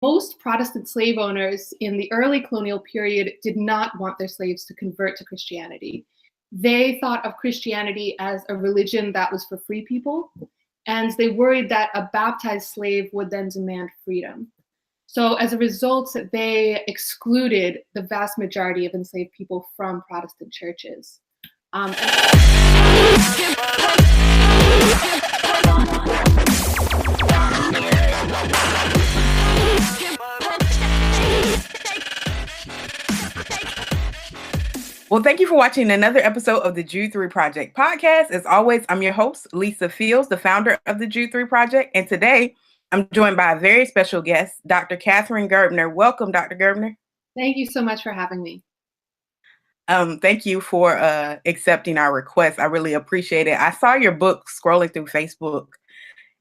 Most Protestant slave owners in the early colonial period did not want their slaves to convert to Christianity. They thought of Christianity as a religion that was for free people, and they worried that a baptized slave would then demand freedom. So as a result, they excluded the vast majority of enslaved people from Protestant churches. Well, thank you for watching another episode of the Jude 3 Project podcast. As always, I'm your host, Lisa Fields, the founder of the Jude 3 Project. And today, I'm joined by a very special guest, Dr. Katharine Gerbner. Welcome, Dr. Gerbner. Thank you so much for having me. Thank you for accepting our request. I really appreciate it. I saw your book scrolling through Facebook,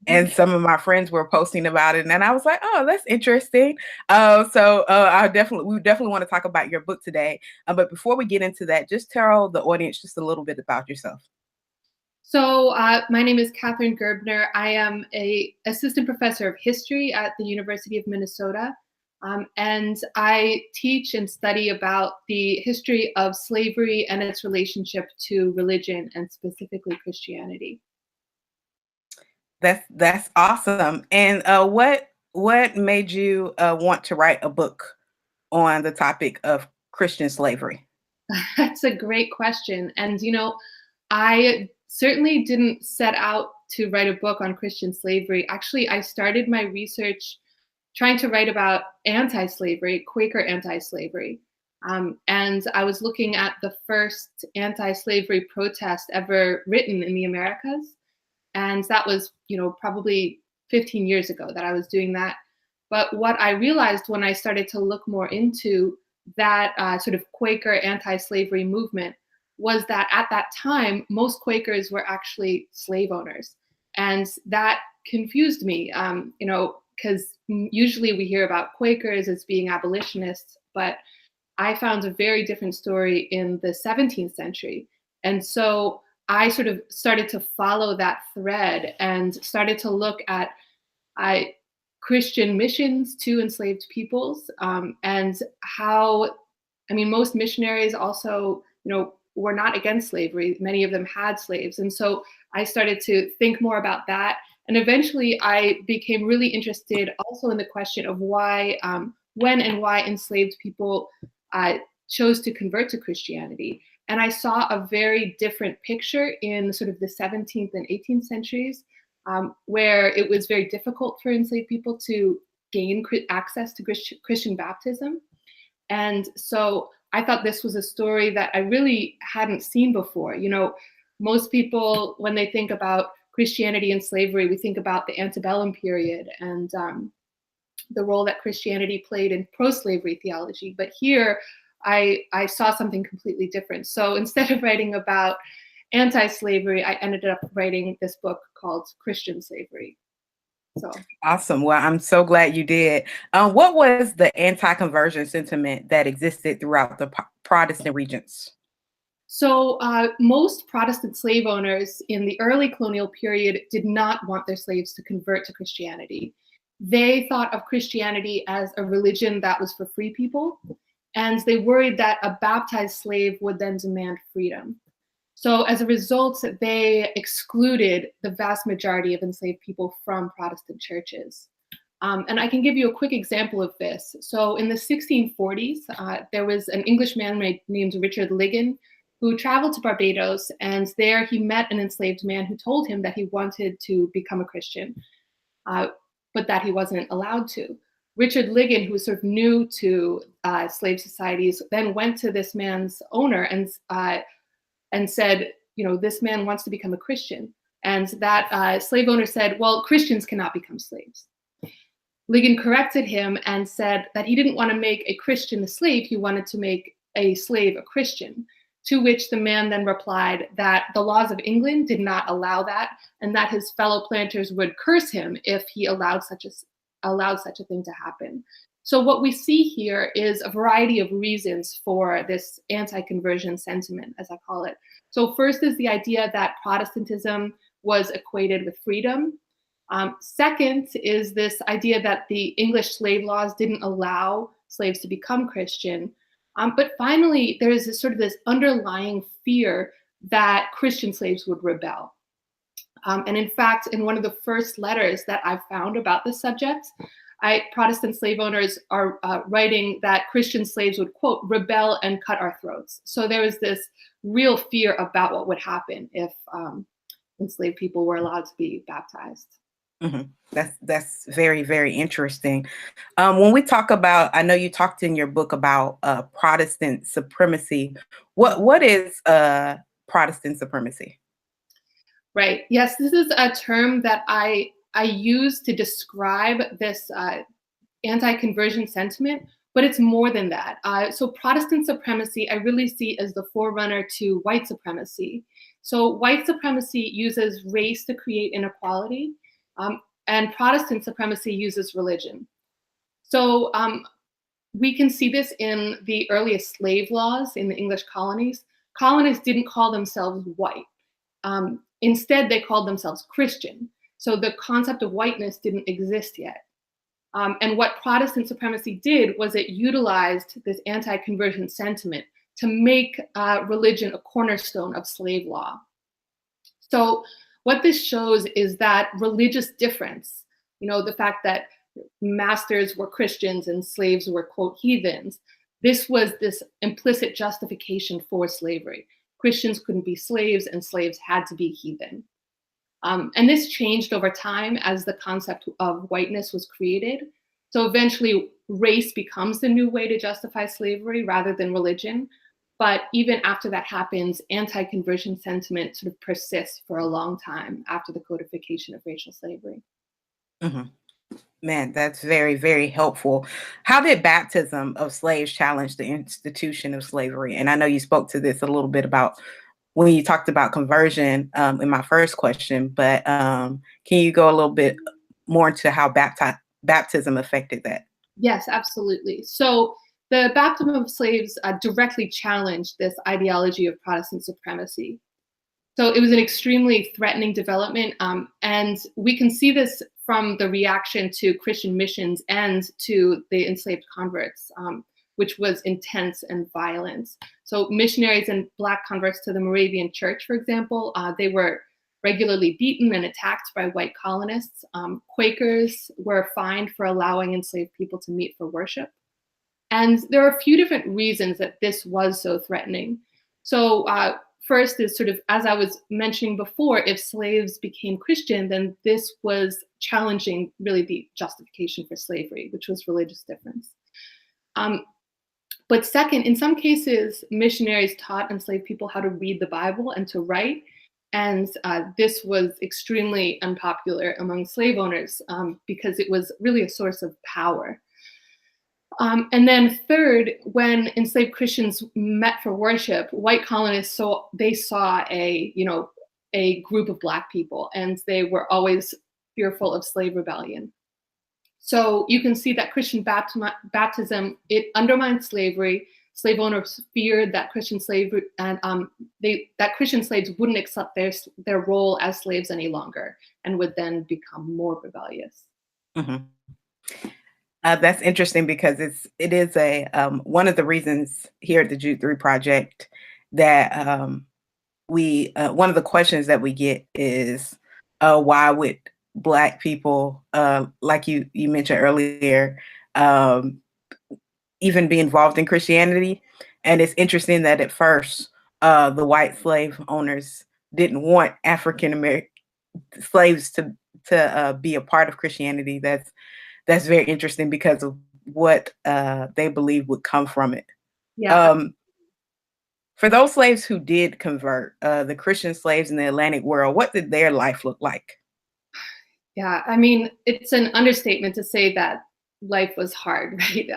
and some of my friends were posting about it, and I was like, "Oh, that's interesting." We definitely want to talk about your book today. But before we get into that, just tell the audience just a little bit about yourself. So my name is Katharine Gerbner. I am an assistant professor of history at the University of Minnesota, and I teach and study about the history of slavery and its relationship to religion, and specifically Christianity. That's awesome. And what made you want to write a book on the topic of Christian slavery? That's a great question. And, I certainly didn't set out to write a book on Christian slavery. Actually, I started my research trying to write about anti-slavery, Quaker anti-slavery. And I was looking at the first anti-slavery protest ever written in the Americas. And that was, probably 15 years ago that I was doing that. But what I realized when I started to look more into that sort of Quaker anti-slavery movement was that at that time, most Quakers were actually slave owners. And that confused me, because usually we hear about Quakers as being abolitionists, but I found a very different story in the 17th century. And so I sort of started to follow that thread and started to look at Christian missions to enslaved peoples, and how, most missionaries also, were not against slavery. Many of them had slaves. And so I started to think more about that. And eventually I became really interested also in the question of why, when and why enslaved people chose to convert to Christianity. And I saw a very different picture in sort of the 17th and 18th centuries, where it was very difficult for enslaved people to gain access to Christian baptism. And so I thought this was a story that I really hadn't seen before. Most people, when they think about Christianity and slavery, we think about the antebellum period and the role that Christianity played in pro-slavery theology. But here, I saw something completely different. So instead of writing about anti-slavery, I ended up writing this book called Christian Slavery. So awesome. Well, I'm so glad you did. What was the anti-conversion sentiment that existed throughout the Protestant regions? So most Protestant slave owners in the early colonial period did not want their slaves to convert to Christianity. They thought of Christianity as a religion that was for free people, and they worried that a baptized slave would then demand freedom. So as a result, they excluded the vast majority of enslaved people from Protestant churches. And I can give you a quick example of this. So in the 1640s, there was an Englishman named Richard Ligon who traveled to Barbados, and there he met an enslaved man who told him that he wanted to become a Christian, but that he wasn't allowed to. Richard Ligon, who was sort of new to slave societies, then went to this man's owner and said, this man wants to become a Christian. And that slave owner said, well, Christians cannot become slaves. Ligon corrected him and said that he didn't want to make a Christian a slave, he wanted to make a slave a Christian. To which the man then replied that the laws of England did not allow that, and that his fellow planters would curse him if he allowed such a thing to happen. So what we see here is a variety of reasons for this anti-conversion sentiment, as I call it. So first is the idea that Protestantism was equated with freedom. Second is this idea that the English slave laws didn't allow slaves to become Christian. But finally, there is this underlying fear that Christian slaves would rebel. And in fact, in one of the first letters that I found about this subject, Protestant slave owners are writing that Christian slaves would, quote, rebel and cut our throats. So there was this real fear about what would happen if enslaved people were allowed to be baptized. Mm-hmm. That's very, very interesting. When we talk about, I know you talked in your book about Protestant supremacy. What is Protestant supremacy? Right. Yes, this is a term that I use to describe this anti-conversion sentiment, but it's more than that. So Protestant supremacy, I really see as the forerunner to white supremacy. So white supremacy uses race to create inequality, and Protestant supremacy uses religion. So we can see this in the earliest slave laws in the English colonies. Colonists didn't call themselves white. Instead, they called themselves Christian. So the concept of whiteness didn't exist yet. And what Protestant supremacy did was it utilized this anti-conversion sentiment to make religion a cornerstone of slave law. So what this shows is that religious difference, the fact that masters were Christians and slaves were, quote, heathens, this was this implicit justification for slavery. Christians couldn't be slaves and slaves had to be heathen. And this changed over time as the concept of whiteness was created. So eventually race becomes the new way to justify slavery rather than religion. But even after that happens, anti-conversion sentiment sort of persists for a long time after the codification of racial slavery. Mm-hmm. Man, that's very, very helpful. How did baptism of slaves challenge the institution of slavery? And I know you spoke to this a little bit about when you talked about conversion in my first question, but can you go a little bit more into how baptism affected that? Yes, absolutely. So the baptism of slaves directly challenged this ideology of Protestant supremacy. So it was an extremely threatening development, and we can see this from the reaction to Christian missions and to the enslaved converts, which was intense and violent. So missionaries and Black converts to the Moravian Church, for example, they were regularly beaten and attacked by white colonists. Quakers were fined for allowing enslaved people to meet for worship. And there are a few different reasons that this was so threatening. So first is sort of, as I was mentioning before, if slaves became Christian, then this was challenging really the justification for slavery, which was religious difference. But second, in some cases, missionaries taught enslaved people how to read the Bible and to write. And this was extremely unpopular among slave owners because it was really a source of power. And then third, when enslaved Christians met for worship, white colonists saw a group of Black people, and they were always fearful of slave rebellion. So you can see that Christian baptism, it undermined slavery. Slave owners feared that Christian slavery and that Christian slaves wouldn't accept their role as slaves any longer and would then become more rebellious. Mm-hmm. That's interesting because it is a one of the reasons here at the Jude 3 Project that we one of the questions that we get is why would Black people, like you mentioned earlier, even be involved in Christianity? And it's interesting that at first the white slave owners didn't want African American slaves to be a part of Christianity. That's very interesting because of what they believe would come from it. Yeah. For those slaves who did convert, the Christian slaves in the Atlantic world, what did their life look like? Yeah, I mean, it's an understatement to say that life was hard, right?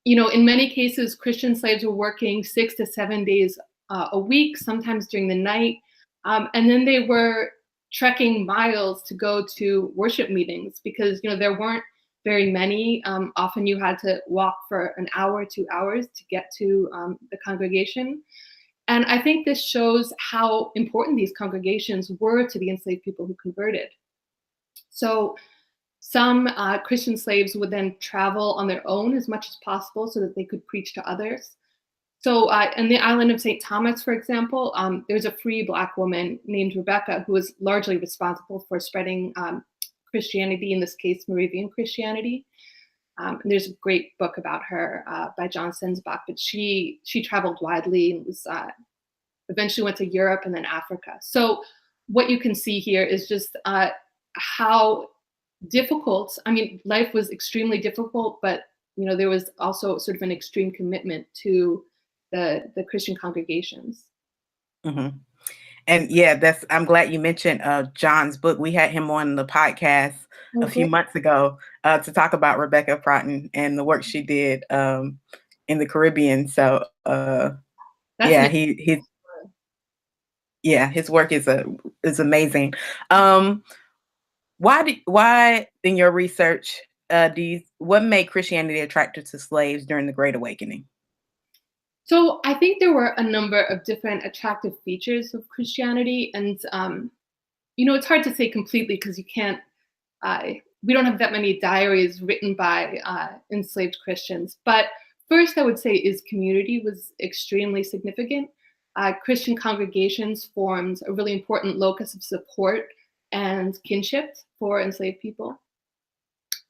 In many cases, Christian slaves were working 6 to 7 days a week, sometimes during the night. And then they were trekking miles to go to worship meetings because, there weren't very many. Often you had to walk for an hour, 2 hours to get to the congregation. And I think this shows how important these congregations were to the enslaved people who converted. So some Christian slaves would then travel on their own as much as possible so that they could preach to others. So in the island of St. Thomas, for example, there's a free Black woman named Rebecca who was largely responsible for spreading Christianity, in this case, Moravian Christianity. And there's a great book about her by John Sensbach, but she traveled widely and was eventually went to Europe and then Africa. So what you can see here is just how difficult, I mean, life was extremely difficult, but there was also sort of an extreme commitment to the Christian congregations. Mm-hmm. And yeah, I'm glad you mentioned John's book. We had him on the podcast a few months ago to talk about Rebecca Proughton and the work she did in the Caribbean. So his work is amazing. Why in your research what made Christianity attractive to slaves during the Great Awakening? So I think there were a number of different attractive features of Christianity, and it's hard to say completely because you can't. We don't have that many diaries written by enslaved Christians. But first, I would say is community was extremely significant. Christian congregations formed a really important locus of support and kinship for enslaved people.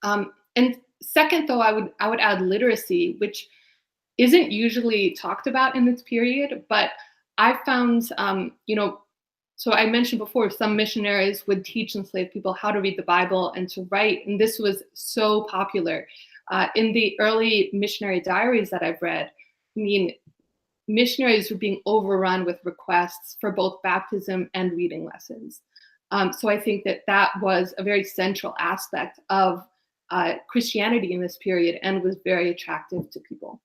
And second, though, I would add literacy, which isn't usually talked about in this period, but I found, so I mentioned before, some missionaries would teach enslaved people how to read the Bible and to write, and this was so popular. In the early missionary diaries that I've read, missionaries were being overrun with requests for both baptism and reading lessons. So I think that was a very central aspect of Christianity in this period and was very attractive to people.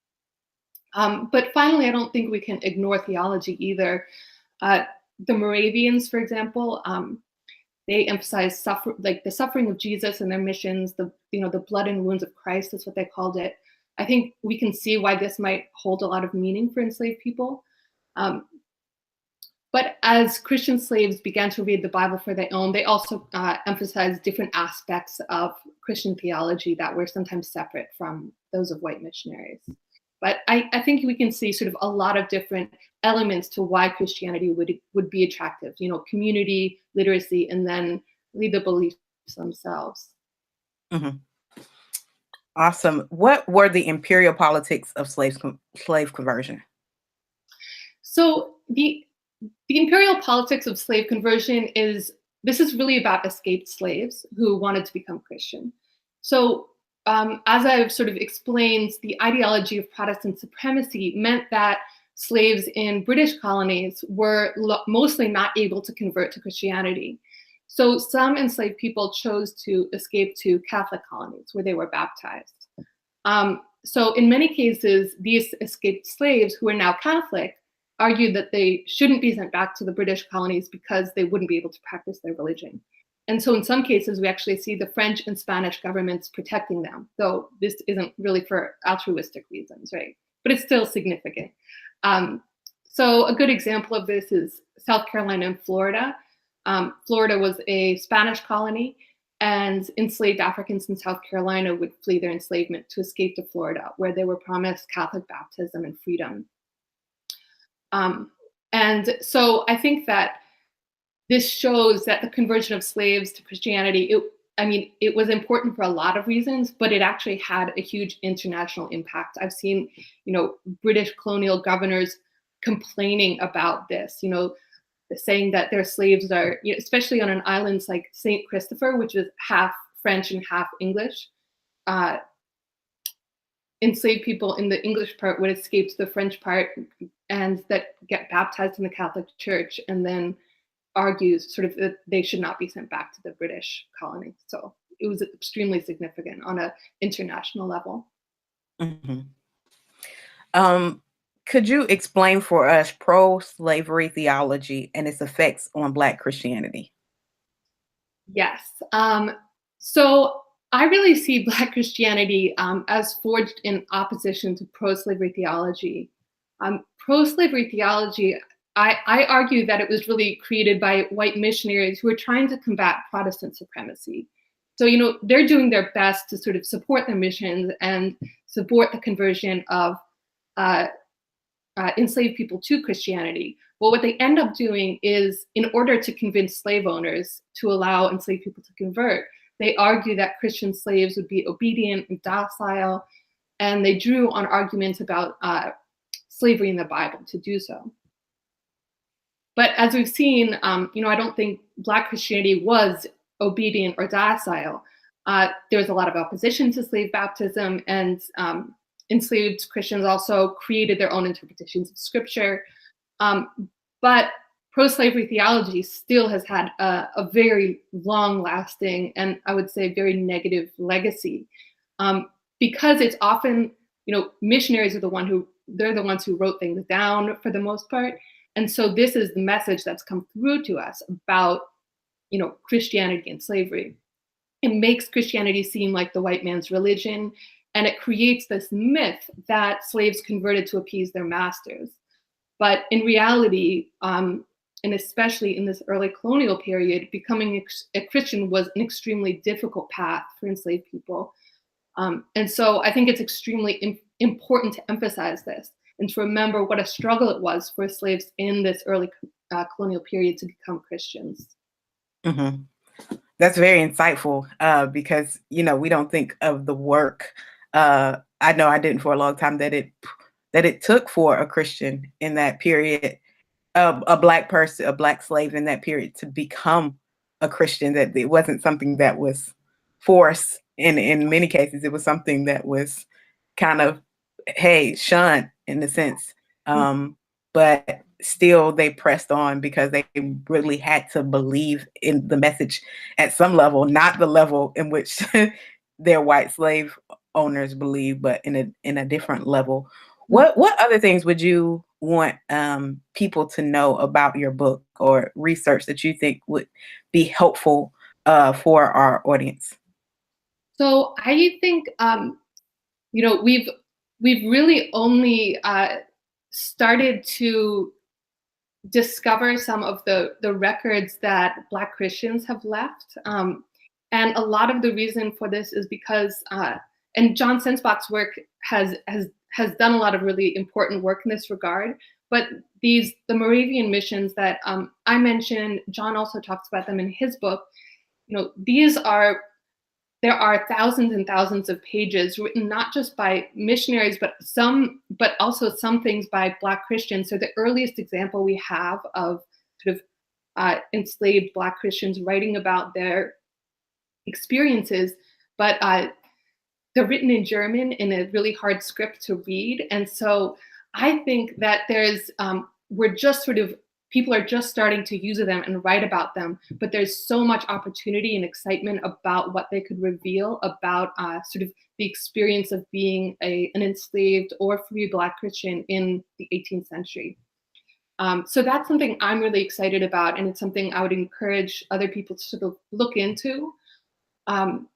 But finally, I don't think we can ignore theology either. The Moravians, for example, they emphasize the suffering of Jesus and their missions, the blood and wounds of Christ is what they called it. I think we can see why this might hold a lot of meaning for enslaved people. But as Christian slaves began to read the Bible for their own, they also emphasized different aspects of Christian theology that were sometimes separate from those of white missionaries. But I think we can see sort of a lot of different elements to why Christianity would be attractive, community, literacy, and then the beliefs themselves. Mm-hmm. Awesome. What were the imperial politics of slave conversion? So the imperial politics of slave conversion is really about escaped slaves who wanted to become Christian. So as I've sort of explained, the ideology of Protestant supremacy meant that slaves in British colonies were mostly not able to convert to Christianity. So some enslaved people chose to escape to Catholic colonies where they were baptized. So in many cases, these escaped slaves who are now Catholic argued that they shouldn't be sent back to the British colonies because they wouldn't be able to practice their religion. And so in some cases, we actually see the French and Spanish governments protecting them, though this isn't really for altruistic reasons, right? But it's still significant. So a good example of this is South Carolina and Florida. Florida was a Spanish colony, and enslaved Africans in South Carolina would flee their enslavement to escape to Florida, where they were promised Catholic baptism and freedom. And so I think that this shows that the conversion of slaves to Christianity, it was important for a lot of reasons, but it actually had a huge international impact. I've seen, British colonial governors complaining about this, saying that their slaves are, especially on an island like St. Christopher, which is half French and half English. Enslaved people in the English part would escape to the French part and that get baptized in the Catholic Church and then argues sort of that they should not be sent back to the British colony. So it was extremely significant on an international level. Mm-hmm. Could you explain for us pro-slavery theology and its effects on Black Christianity? Yes. So I really see Black Christianity as forged in opposition to pro-slavery theology. Pro-slavery theology, I argue that it was really created by white missionaries who were trying to combat Protestant supremacy. So, they're doing their best to sort of support their missions and support the conversion of enslaved people to Christianity. Well, what they end up doing is, in order to convince slave owners to allow enslaved people to convert, they argue that Christian slaves would be obedient and docile, and they drew on arguments about slavery in the Bible to do so. But as we've seen, I don't think Black Christianity was obedient or docile. There was a lot of opposition to slave baptism, and enslaved Christians also created their own interpretations of scripture. But pro-slavery theology still has had a very long-lasting and, I would say, very negative legacy, because it's often, missionaries are the ones who wrote things down for the most part. And so this is the message that's come through to us about, Christianity and slavery. It makes Christianity seem like the white man's religion, and it creates this myth that slaves converted to appease their masters. But in reality, and especially in this early colonial period, becoming a Christian was an extremely difficult path for enslaved people. And so I think it's extremely important to emphasize this and to remember what a struggle it was for slaves in this early colonial period to become Christians. Mm-hmm. That's very insightful, because, we don't think of the work. I know I didn't for a long time that it took for a Christian in that period, a Black person, a Black slave in that period, to become a Christian, that it wasn't something that was forced. In many cases, it was something that was kind of, hey, shunned in a sense. But still they pressed on because they really had to believe in the message at some level, not the level in which their white slave owners believe, but in a different level. What other things would you want people to know about your book or research that you think would be helpful for our audience? So I think we've really only started to discover some of the records that Black Christians have left. And a lot of the reason for this is because, and John Sensbach's work has done a lot of really important work in this regard, but the Moravian missions that I mentioned, John also talks about them in his book. There are thousands and thousands of pages written not just by missionaries, but also some things by Black Christians. So the earliest example we have of sort of enslaved Black Christians writing about their experiences, but they're written in German in a really hard script to read. And so I think that people are just starting to use them and write about them, but there's so much opportunity and excitement about what they could reveal about sort of the experience of being an enslaved or free Black Christian in the 18th century. So that's something I'm really excited about, and it's something I would encourage other people to sort of look into. And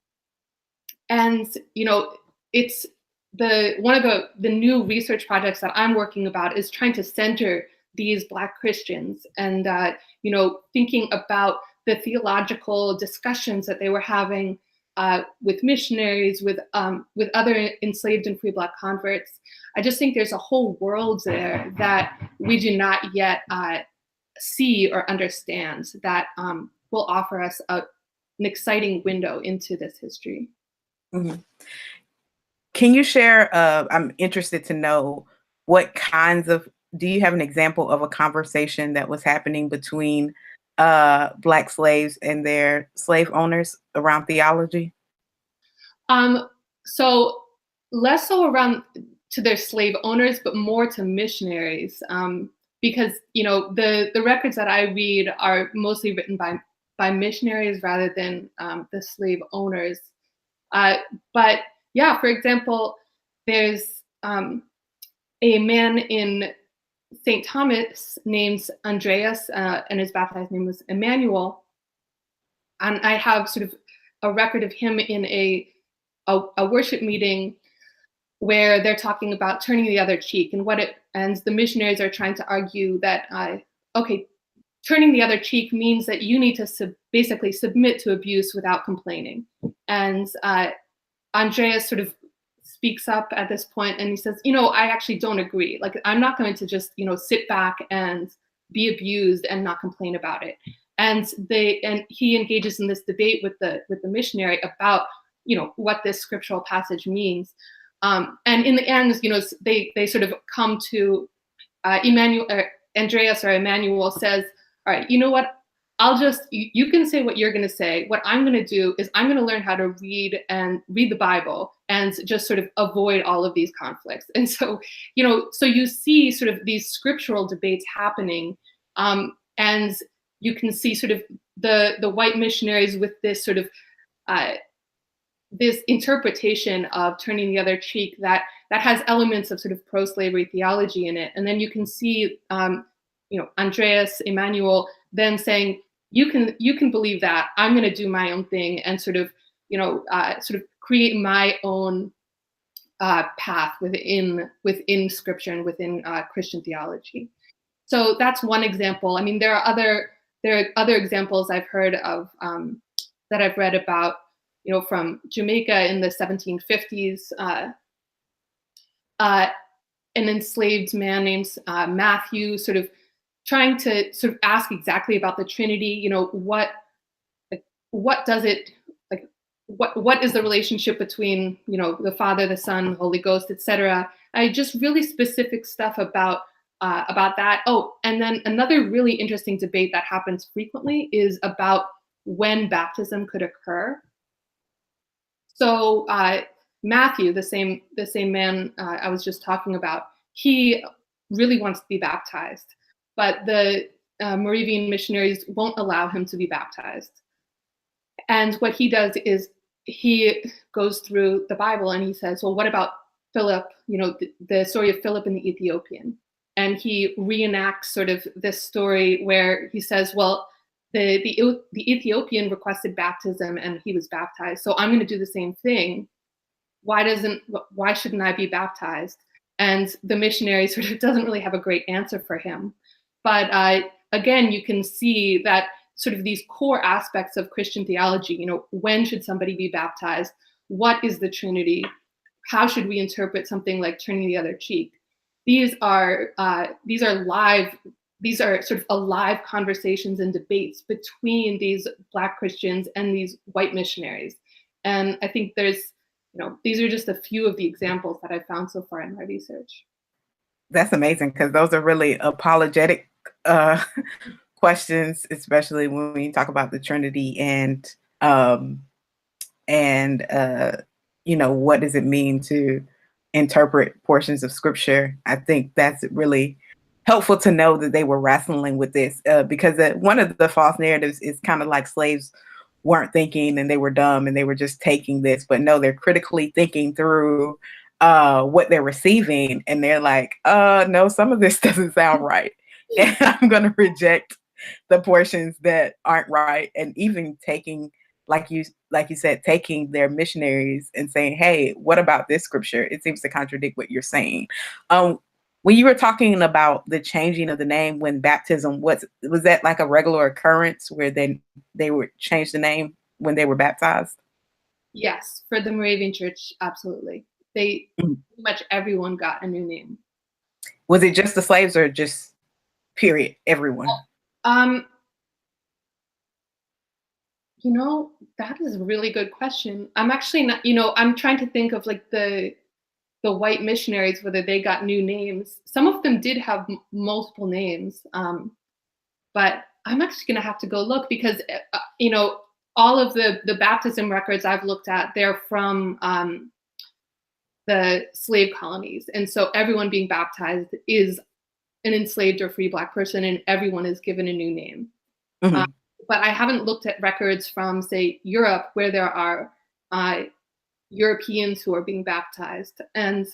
it's one of the new research projects that I'm working about is trying to center these Black Christians and thinking about the theological discussions that they were having with missionaries, with other enslaved and free Black converts. I just think there's a whole world there that we do not yet see or understand that will offer us an exciting window into this history. Mm-hmm. Can you share, I'm interested to know do you have an example of a conversation that was happening between Black slaves and their slave owners around theology? So less so around to their slave owners, but more to missionaries, because the records that I read are mostly written by missionaries rather than the slave owners. But yeah, for example, there's a man in St. Thomas named Andreas, and his baptized name was Emmanuel. And I have sort of a record of him in a worship meeting where they're talking about turning the other cheek and the missionaries are trying to argue that, okay, turning the other cheek means that you need to basically submit to abuse without complaining. And Andreas sort of speaks up at this point and he says, I actually don't agree. Like, I'm not going to just, sit back and be abused and not complain about it. And he engages in this debate with the missionary about, what this scriptural passage means. And in the end, they sort of come to Andreas or Emmanuel says, all right, you know what? You can say what you're going to say. What I'm going to do is I'm going to learn how to read the Bible and just sort of avoid all of these conflicts. And so, so you see sort of these scriptural debates happening. And you can see sort of the white missionaries with this sort of this interpretation of turning the other cheek that has elements of sort of pro-slavery theology in it. And then you can see, Andreas, Emmanuel, then saying, you can believe that. I'm going to do my own thing and sort of create my own path within Scripture and within Christian theology. So that's one example. I mean, there are other examples I've heard of that I've read about, from Jamaica in the 1750s. An enslaved man named Matthew, sort of trying to sort of ask exactly about the Trinity. What does it, like, what is the relationship between, the Father, the Son, the Holy Ghost, etc. Just really specific stuff about that. Oh, and then another really interesting debate that happens frequently is about when baptism could occur. So Matthew, the same man I was just talking about, he really wants to be baptized, but the Moravian missionaries won't allow him to be baptized. And what he does is he goes through the Bible and he says, well, what about Philip, the story of Philip and the Ethiopian? And he reenacts sort of this story where he says, well, the Ethiopian requested baptism and he was baptized. So I'm going to do the same thing. Why shouldn't I be baptized? And the missionary sort of doesn't really have a great answer for him. But again, you can see that sort of these core aspects of Christian theology, when should somebody be baptized? What is the Trinity? How should we interpret something like turning the other cheek? These are sort of alive conversations and debates between these Black Christians and these white missionaries. And I think these are just a few of the examples that I found so far in my research. That's amazing, because those are really apologetic questions, especially when we talk about the Trinity and what does it mean to interpret portions of Scripture. I think that's really helpful to know that they were wrestling with this, because one of the false narratives is kind of like slaves weren't thinking and they were dumb and they were just taking this, but no, they're critically thinking through what they're receiving, and they're like, no, some of this doesn't sound right, and I'm going to reject the portions that aren't right. And even taking, like you said, taking their missionaries and saying, hey, what about this scripture? It seems to contradict what you're saying. When you were talking about the changing of the name when baptism, was that like a regular occurrence where they would change the name when they were baptized? Yes, for the Moravian Church, absolutely. Pretty much everyone got a new name. Was it just the slaves or just period, everyone? That is a really good question. I'm actually not, I'm trying to think of like the white missionaries, whether they got new names. Some of them did have multiple names, but I'm actually going to have to go look, because, all of the baptism records I've looked at, they're from the slave colonies. And so everyone being baptized is an enslaved or free Black person, and everyone is given a new name. Mm-hmm. But I haven't looked at records from, say, Europe, where there are Europeans who are being baptized. And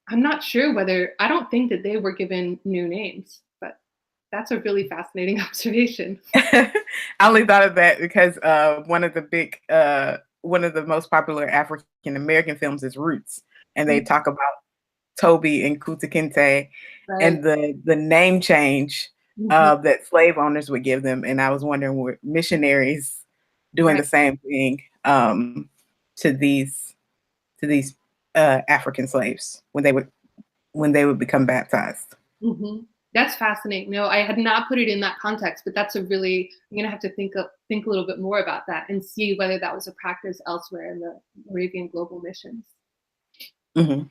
I'm not sure I don't think that they were given new names, but that's a really fascinating observation. I only thought of that because one of the most popular African American films is Roots, and they talk about Toby and Kunta Kinte, right, and the name change that slave owners would give them. And I was wondering, were missionaries doing the same thing to these African slaves when they would become baptized? That's fascinating. No, I had not put it in that context, but that's I'm gonna have to think a little bit more about that and see whether that was a practice elsewhere in the Moravian global missions. Mm-hmm.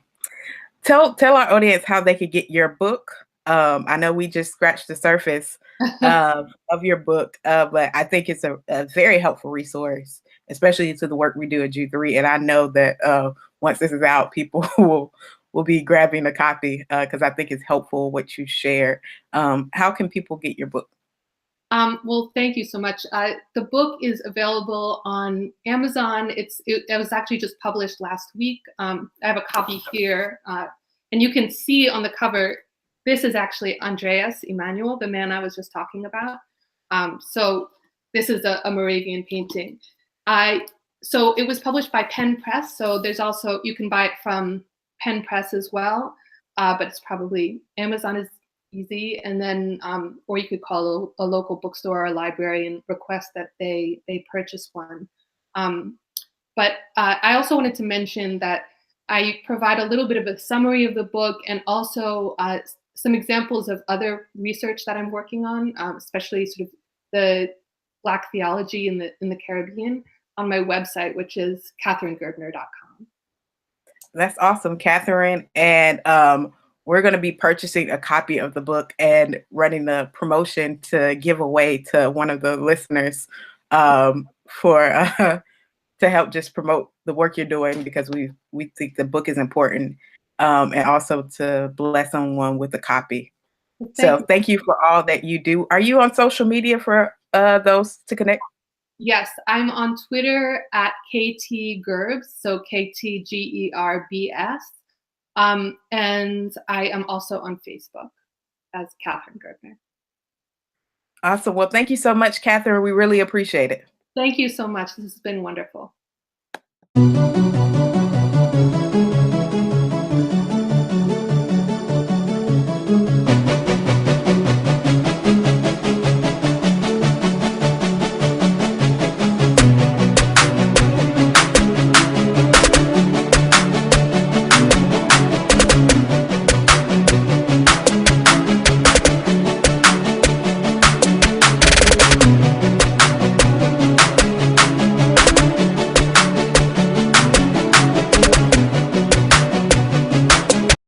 Tell our audience how they could get your book. I know we just scratched the surface of your book, but I think it's a very helpful resource, especially to the work we do at Jude 3. And I know that once this is out, people will be grabbing a copy because I think it's helpful what you share. How can people get your book? Well, thank you so much. The book is available on Amazon. It was actually just published last week. I have a copy here, and you can see on the cover, this is actually Andreas Emanuel, the man I was just talking about. So this is a Moravian painting. So it was published by Penn Press. So there's also, you can buy it from Penn Press as well, but it's probably, Amazon is easy, and then or you could call a local bookstore or library and request that they purchase one. But I also wanted to mention that I provide a little bit of a summary of the book and also some examples of other research that I'm working on, especially sort of the Black theology in the Caribbean, on my website, which is katharinegerbner.com. That's awesome, Katharine. And we're going to be purchasing a copy of the book and running the promotion to give away to one of the listeners for to help just promote the work you're doing, because we think the book is important, and also to bless someone with a copy. Thank you for all that you do. Are you on social media for those to connect? Yes, I'm on Twitter at KTGerbs, so KTGERBS. And I am also on Facebook as Katharine Gerbner. Awesome. Well, thank you so much, Katharine. We really appreciate it. Thank you so much. This has been wonderful.